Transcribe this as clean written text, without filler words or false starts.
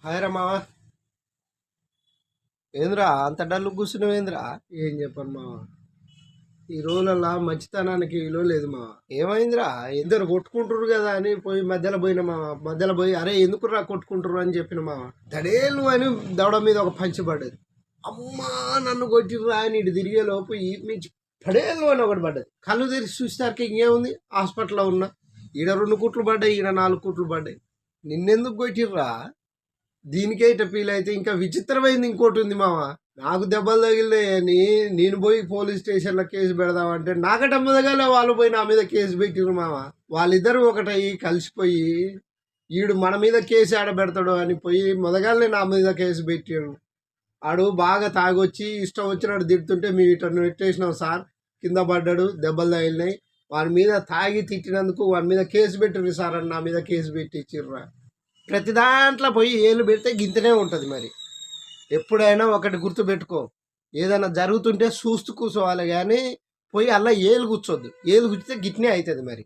Hi రా మావా. ఏంద్రా అంత డల్లు కూర్చున్నావు? ఏం చెప్పను మావా, ఈ రోజులల్లా మంచితనానికి విలువ లేదు మావా. ఏమైందిరా? ఎందరు కొట్టుకుంటారు కదా అని పోయి మధ్యలో పోయిన మావా. మధ్యలో పోయి అరే ఎందుకురా కొట్టుకుంటారు అని చెప్పిన మావా. దడేలు అని దవడ మీద ఒక పంచి పడ్డది. అమ్మా నన్ను కొట్టిర్రా అని ఇటు తిరిగే లోపు ఈ నుంచి పడేలు అని ఒకటి పడ్డది. కళ్ళు తెరిచి చూసేసరికి ఇంకేముంది, హాస్పిటల్లో ఉన్నా. ఈడ 2 కుట్లు పడ్డాయి, ఈడ 4 కుట్లు పడ్డాయి. నిన్నెందుకు కొట్టిర్రా? దీనికే ఇట ఫీల్ అయితే ఇంకా విచిత్రమైంది ఇంకోటి ఉంది మామ. నాకు దెబ్బలు తగిలినాయని నేను పోయి పోలీస్ స్టేషన్లో కేసు పెడదామంటే నాకట మొదగలే వాళ్ళు పోయి నా మీద కేసు పెట్టిరు మామ. వాళ్ళిద్దరు ఒకటయ్యి కలిసిపోయి ఈడు మన మీద కేసు ఆడబెడతాడు అని పోయి మొదగానే నా మీద కేసు పెట్టాడు. ఆడు బాగా తాగొచ్చి ఇష్టం వచ్చినట్టు తిడుతుంటే మేము ఇట నెట్టేసినాం సార్, కింద పడ్డాడు, దెబ్బలు తగిలినాయి, వాని మీద తాగి తిట్టినందుకు వాని మీద కేసు పెట్టిరు సార్ అని నా మీద కేసు పెట్టి ఇచ్చిర్రా. ప్రతి దాంట్లో పోయి ఏళ్ళు పెడితే గింతనే ఉంటుంది. మరి ఎప్పుడైనా ఒకటి గుర్తుపెట్టుకో, ఏదైనా జరుగుతుంటే చూస్తూ కూర్చోవాలి కానీ పోయి అలా ఏలు కూర్చోద్దు. ఏలు కూర్చితే గిట్నే అవుతుంది మరి.